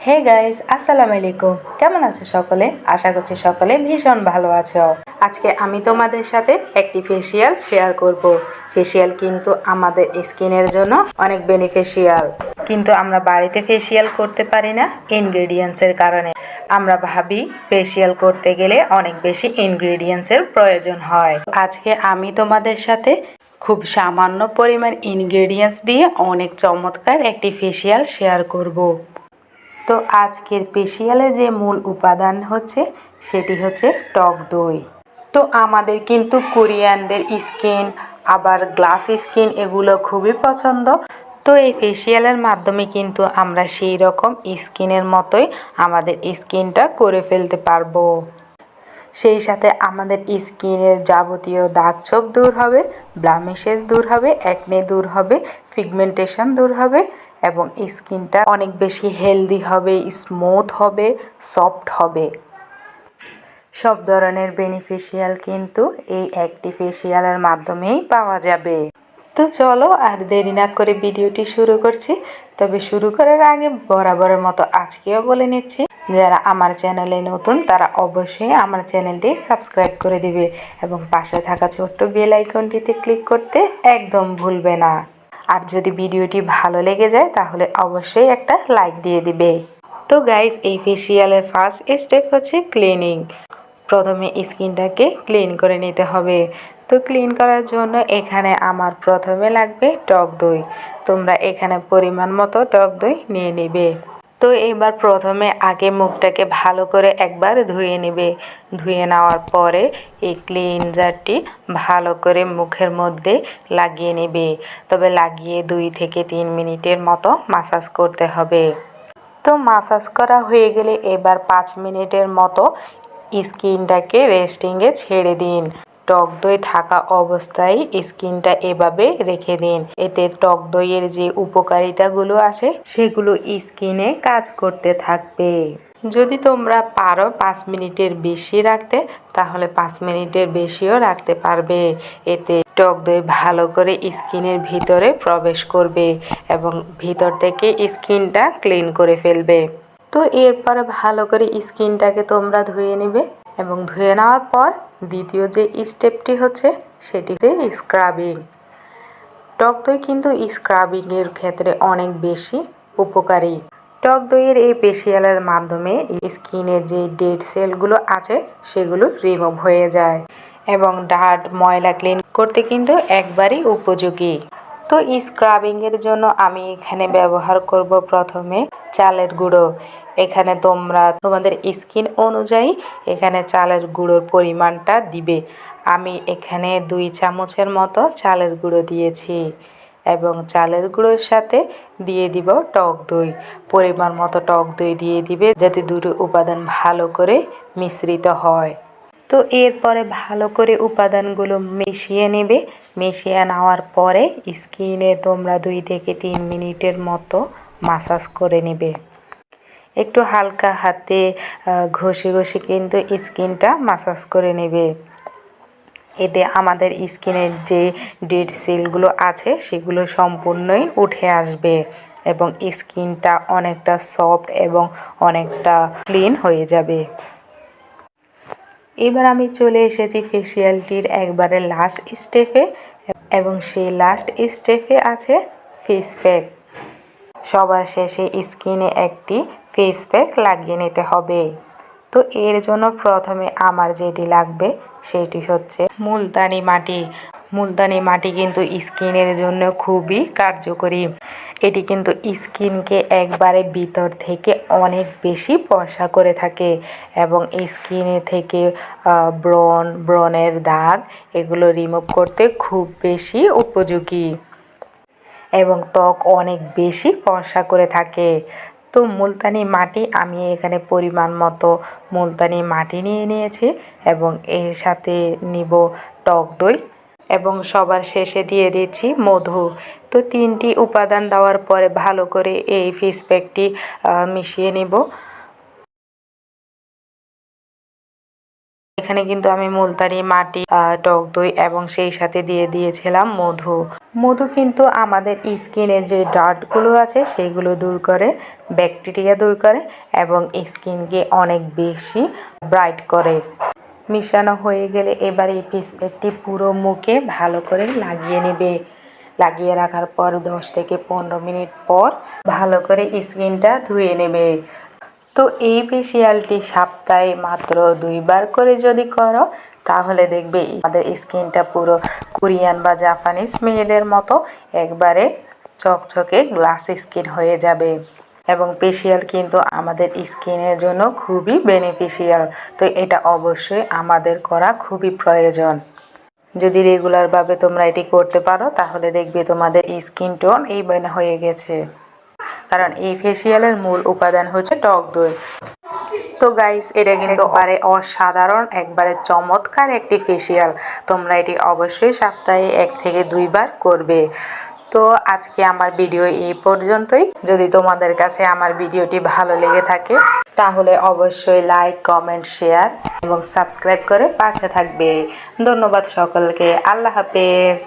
Hey guys, আসসালামু আলাইকুম। কেমন আছো সকলে? আশা করছি সকলে ভীষণ ভালো আছো। আজকে আমি তোমাদের সাথে একটি ফেসিয়াল শেয়ার করব। ফেসিয়াল কিন্তু আমাদের স্কিনের জন্য অনেক বেনিফিশিয়াল, কিন্তু আমরা বাড়িতে ফেসিয়াল করতে পারি না ইনগ্রেডিয়েন্টসের কারণে। আমরা ভাবি ফেসিয়াল করতে গেলে অনেক বেশি ইনগ্রেডিয়েন্টসের প্রয়োজন হয়। আজকে আমি তোমাদের সাথে খুব সামান্য পরিমাণ ইনগ্রেডিয়েন্টস দিয়ে অনেক চমৎকার একটি ফেসিয়াল শেয়ার করব। তো আজকের ফেসিয়ালে যে মূল উপাদান হচ্ছে সেটি হচ্ছে টক দই। তো আমাদের কিন্তু কোরিয়ানদের স্কিন আবার গ্লাস স্কিন এগুলো খুবই পছন্দ। তো এই ফেসিয়ালের মাধ্যমে কিন্তু আমরা সেই রকম স্কিনের মতোই আমাদের স্কিনটা করে ফেলতে পারবো। সেই সাথে আমাদের স্কিনের যাবতীয় দাগ ছোপ দূর হবে, ব্লামিশেস দূর হবে, অ্যাকনে দূর হবে, পিগমেন্টেশন দূর হবে এবং স্কিনটা অনেক বেশি হেলদি হবে, স্মুথ হবে, সফট হবে। সব ধরনের বেনিফিশিয়াল কিন্তু এই একটি ফেসিয়ালের মাধ্যমেই পাওয়া যাবে। তো চলো আর দেরি না করে ভিডিওটি শুরু করছি। তবে শুরু করার আগে বরাবরের মতো আজকেও বলে নিচ্ছি, যারা আমার চ্যানেলে নতুন তারা অবশ্যই আমার চ্যানেলটি সাবস্ক্রাইব করে দিবে এবং পাশে থাকা ছোট্ট বেল আইকনটিতে ক্লিক করতে একদম ভুলবে না। আর যদি ভিডিওটি ভালো লেগে যায় তাহলে অবশ্যই একটা লাইক দিয়ে দিবে। তো গাইস, এই ফেসিয়ালের ফার্স্ট স্টেপ হচ্ছে ক্লিনিং। প্রথমে স্কিনটাকে ক্লিন করে নিতে হবে। তো ক্লিন করার জন্য এখানে আমার প্রথমে লাগবে টক দই। তোমরা এখানে পরিমাণ মতো টক দই নিয়ে নিবে। তো এবার প্রথমে আগে মুখটাকে ভালো করে একবার ধুয়ে নেবে। ধুয়ে নেওয়ার পরে এই ক্লিনজারটি ভালো করে মুখের মধ্যে লাগিয়ে নেবে। তবে লাগিয়ে 2 থেকে 3 মিনিটের মতো মাসাজ করতে হবে। তো মাসাজ করা হয়ে গেলে এবার 5 মিনিটের মতো স্কিনটাকে রেস্টিংয়ে ছেড়ে দিন। টক দই থাকা অবস্থায় স্কিনটা এভাবে রেখে দিন। এতে টক দইয়ের যে উপকারিতাগুলো আছে সেগুলো স্কিনে কাজ করতে থাকবে। যদি তোমরা পারো 5 মিনিটের বেশি রাখতে তাহলে 5 মিনিটের বেশিও রাখতে পারবে। এতে টক দই ভালো করে স্কিনের ভিতরে প্রবেশ করবে এবং ভিতর থেকে স্কিনটা ক্লিন করে ফেলবে। তো এরপরে ভালো করে স্কিনটাকে তোমরা ধুয়ে নেবে এবং ধুয়ে নেওয়ার পর দ্বিতীয় যে স্টেপটি হচ্ছে সেটি হচ্ছে স্ক্রাবিং। টক দই কিন্তু স্ক্রাবিংয়ের ক্ষেত্রে অনেক বেশি উপকারী। টক দইয়ের এই ফেসিয়ালের মাধ্যমে স্কিনের যে ডেড সেলগুলো আছে সেগুলো রিমুভ হয়ে যায় এবং ডার্ট ময়লা ক্লিন করতে কিন্তু একবারই উপযোগী। তো স্ক্রাবিংয়ের জন্য আমি এখানে ব্যবহার করব প্রথমে চালের গুঁড়ো। এখানে তোমরা তোমাদের স্কিন অনুযায়ী এখানে চালের গুঁড়োর পরিমাণটা দিবে। আমি এখানে 2 চামচের মতো চালের গুঁড়ো দিয়েছি এবং চালের গুঁড়োর সাথে দিয়ে দিব টক দই। পরিমাণ মতো টক দই দিয়ে দিবে যাতে দুটো উপাদান ভালো করে মিশ্রিত হয়। তো এরপরে ভালো করে উপাদানগুলো মিশিয়ে নেবে। মিশিয়ে নেওয়ার পরে স্কিনে তোমরা 2 থেকে 3 মিনিটের মতো মাসাজ করে নেবে। একটু হালকা হাতে ঘষে ঘষে কিন্তু স্কিনটা মাসাজ করে নেবে। এতে আমাদের স্কিনের যে ডেড সেলগুলো আছে সেগুলো সম্পূর্ণই উঠে আসবে এবং স্কিনটা অনেকটা সফট এবং অনেকটা ক্লিন হয়ে যাবে। এবার আমি চলে এসেছি ফেসিয়ালটির একবারে লাস্ট স্টেপে এবং সেই লাস্ট স্টেপে আছে ফেস প্যাক। সবার শেষে স্কিনে একটি ফেস প্যাক লাগিয়ে নিতে হবে। তো এর জন্য প্রথমে আমার যেটি লাগবে সেটি হচ্ছে মুলতানি মাটি। মুলতানি মাটি কিন্তু স্কিনের জন্য খুবই কার্যকরী। এটি কিন্তু স্কিনকে একবারে ভিতর থেকে অনেক বেশি ফর্সা করে থাকে এবং স্কিনে থেকে ব্রণের দাগ এগুলো রিমুভ করতে খুব বেশি উপযোগী এবং ত্বক অনেক বেশি ফর্সা করে থাকে। তো মুলতানি মাটি আমি এখানে পরিমাণ মতো মুলতানি মাটি নিয়ে নিয়েছি এবং এর সাথে নিব টক দই এবং সবার শেষে দিয়ে দিচ্ছি মধু। তো 3টি উপাদান দেওয়ার পরে ভালো করে এই ফেস প্যাকটি মিশিয়ে নিব। এখানে কিন্তু আমি মুলতানি মাটি, টক দই এবং সেই সাথে দিয়ে দিয়েছিলাম মধু। মধু কিন্তু আমাদের স্কিনে যে ডার্টগুলো আছে সেগুলো দূর করে, ব্যাকটেরিয়া দূর করে এবং স্কিনকে অনেক বেশি ব্রাইট করে। মিশানো হয়ে গেলে এবার এই ফেস প্যাকটি পুরো মুখে ভালো করে লাগিয়ে নেবে। লাগিয়ে রাখার পর 10 থেকে 15 মিনিট পর ভালো করে স্কিনটা ধুয়ে নেবে। তো এই ফেসিয়ালটি সপ্তাহে মাত্র 2বার করে যদি করো তাহলে দেখবে আমাদের স্কিনটা পুরো কোরিয়ান বা জাপানিজ মেয়েদের মতো একবারে চকচকে গ্লাস স্কিন হয়ে যাবে। এবং ফেসিয়াল কিন্তু আমাদের স্কিনের জন্য খুবই বেনিফিশিয়াল। তো এটা অবশ্যই আমাদের করা খুবই প্রয়োজন। যদি রেগুলারভাবে তোমরা এটি করতে পারো তাহলে দেখবে তোমাদের স্কিন টোন এই হয়ে গেছে। কারণ এই ফেসিয়ালের মূল উপাদান হচ্ছে টক দই। তো গাইস, এটা কিন্তু একবারে অসাধারণ, একবারে চমৎকার একটি ফেসিয়াল। তোমরা এটি অবশ্যই সপ্তাহে 1 থেকে 2বার করবে। তো আজকে আমার ভিডিও এই পর্যন্তই। যদি তোমাদের কাছে আমার ভিডিওটি ভালো লেগে থাকে তাহলে অবশ্যই লাইক, কমেন্ট, শেয়ার এবং সাবস্ক্রাইব করে পাশে থাকবে। ধন্যবাদ সকলকে। আল্লাহ হাফেজ।